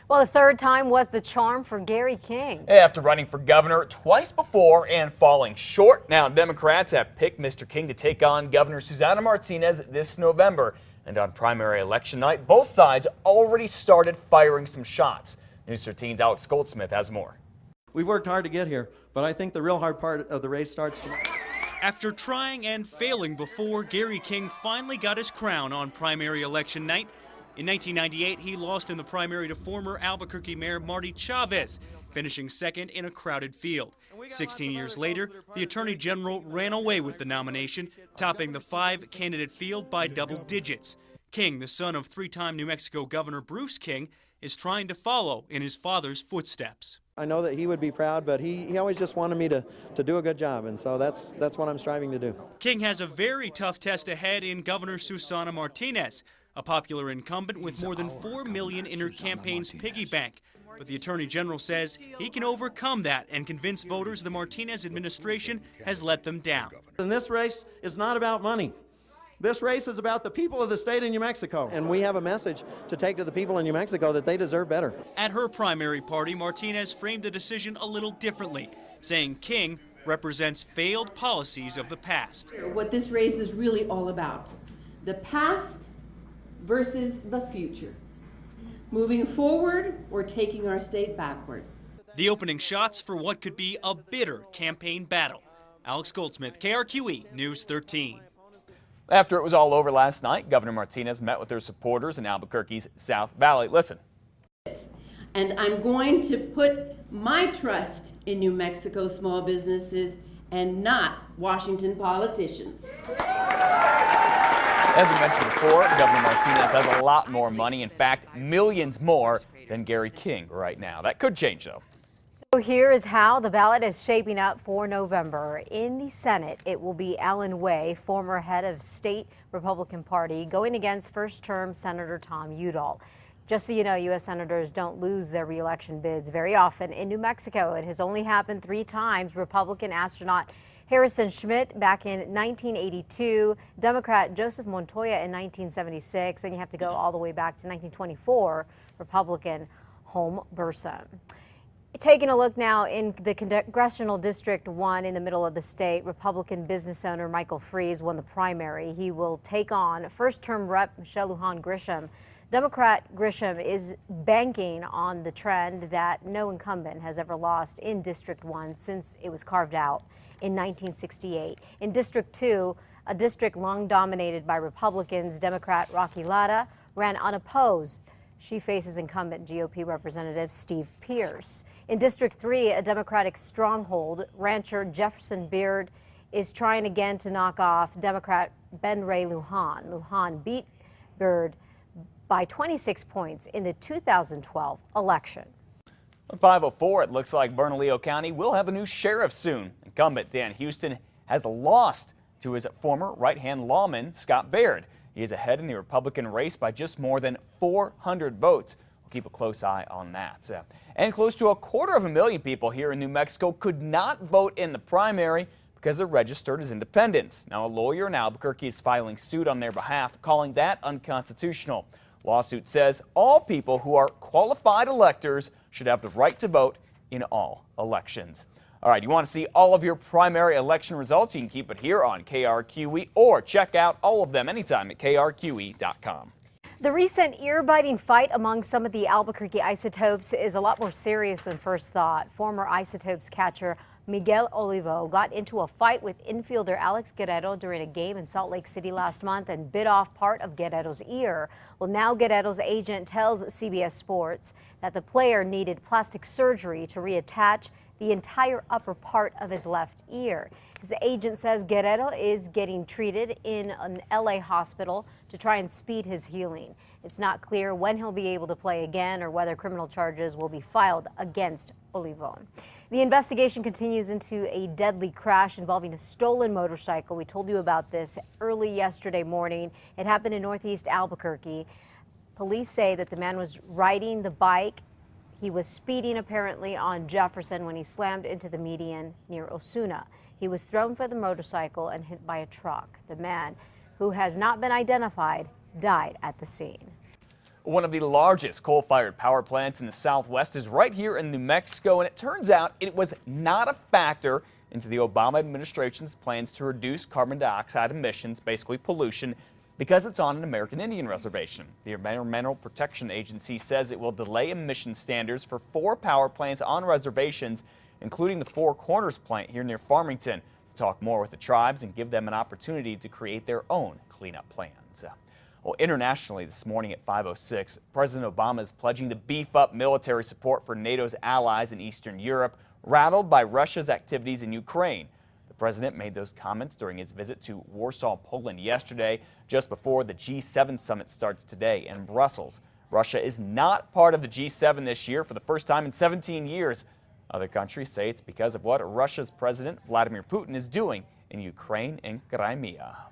Well, the third time was the charm for Gary King. After running for governor twice before and falling short, now Democrats have picked Mr. King to take on Governor Susana Martinez this November. And on primary election night, both sides already started firing some shots. News 13's Alex Goldsmith has more. We worked hard to get here, but I think the real hard part of the race starts tomorrow. After trying and failing before, Gary King finally got his crown on primary election night. In 1998, he lost in the primary to former Albuquerque Mayor Marty Chavez, finishing second in a crowded field. 16 years later, the Attorney General ran away with the nomination, topping the five-candidate field by double digits. King, the son of three-time New Mexico Governor Bruce King, is trying to follow in his father's footsteps. I know that he would be proud, but he always just wanted me to do a good job, and so that's what I'm striving to do. King has a very tough test ahead in Governor Susana Martinez, a popular incumbent with more than $4 million in her campaign's piggy bank. But the Attorney General says he can overcome that and convince voters the Martinez administration has let them down. And this race is not about money. This race is about the people of the state of New Mexico. And we have a message to take to the people in New Mexico that they deserve better. At her primary party, Martinez framed the decision a little differently, saying King represents failed policies of the past. What this race is really all about, the past versus the future. Moving forward or taking our state backward. The opening shots for what could be a bitter campaign battle. Alex Goldsmith, KRQE News 13. After it was all over last night, Governor Martinez met with her supporters in Albuquerque's South Valley. Listen. And I'm going to put my trust in New Mexico small businesses and not Washington politicians. As we mentioned before, Governor Martinez has a lot more money, in fact, millions more than Gary King right now. That could change, though. So here is how the ballot is shaping up for November. In the Senate, it will be Alan Way, former head of state Republican Party, going against first-term Senator Tom Udall. Just so you know, U.S. senators don't lose their re-election bids very often. In New Mexico, it has only happened 3 times. Republican astronaut Harrison Schmitt back in 1982, Democrat Joseph Montoya in 1976, and you have to go all the way back to 1924, Republican Home Burson. Taking a look now in the Congressional District 1 in the middle of the state, Republican business owner Michael Freeze won the primary. He will take on first-term Rep. Michelle Lujan Grisham. Democrat Grisham is banking on the trend that no incumbent has ever lost in District 1 since it was carved out in 1968. In District 2, a district long dominated by Republicans, Democrat Rocky Lada ran unopposed. She faces incumbent GOP Representative Steve Pierce. In District 3, a Democratic stronghold, rancher Jefferson Beard is trying again to knock off Democrat Ben Ray Lujan. Lujan beat Beard by 26 points in the 2012 election. On 504, it looks like Bernalillo County will have a new sheriff soon. Incumbent Dan Houston has lost to his former right-hand lawman, Scott Baird. He is ahead in the Republican race by just more than 400 votes. We'll keep a close eye on that. And close to 250,000 people here in New Mexico could not vote in the primary because they're registered as independents. Now, a lawyer in Albuquerque is filing suit on their behalf, calling that unconstitutional. Lawsuit says all people who are qualified electors should have the right to vote in all elections. All right, you want to see all of your primary election results? You can keep it here on KRQE or check out all of them anytime at krqe.com. The recent ear-biting fight among some of the Albuquerque Isotopes is a lot more serious than first thought. Former Isotopes catcher Miguel Olivo got into a fight with infielder Alex Guerrero during a game in Salt Lake City last month and bit off part of Guerrero's ear. Well, now Guerrero's agent tells CBS Sports that the player needed plastic surgery to reattach the entire upper part of his left ear. His agent says Guerrero is getting treated in an LA hospital to try and speed his healing. It's not clear when he'll be able to play again or whether criminal charges will be filed against Olivo. The investigation continues into a deadly crash involving a stolen motorcycle. We told you about this early yesterday morning. It happened in northeast Albuquerque. Police say that the man was riding the bike. He was speeding apparently on Jefferson when he slammed into the median near Osuna. He was thrown from the motorcycle and hit by a truck. The man, who has not been identified, died at the scene. One of the largest coal-fired power plants in the Southwest is right here in New Mexico, and it turns out it was not a factor into the Obama administration's plans to reduce carbon dioxide emissions, basically pollution, because it's on an American Indian reservation. The Environmental Protection Agency says it will delay emission standards for 4 power plants on reservations, including the Four Corners plant here near Farmington, to talk more with the tribes and give them an opportunity to create their own cleanup plans. Well, internationally this morning at 5:06, President Obama is pledging to beef up military support for NATO's allies in Eastern Europe, rattled by Russia's activities in Ukraine. The president made those comments during his visit to Warsaw, Poland yesterday, just before the G7 summit starts today in Brussels. Russia is not part of the G7 this year for the first time in 17 years. Other countries say it's because of what Russia's President Vladimir Putin is doing in Ukraine and Crimea.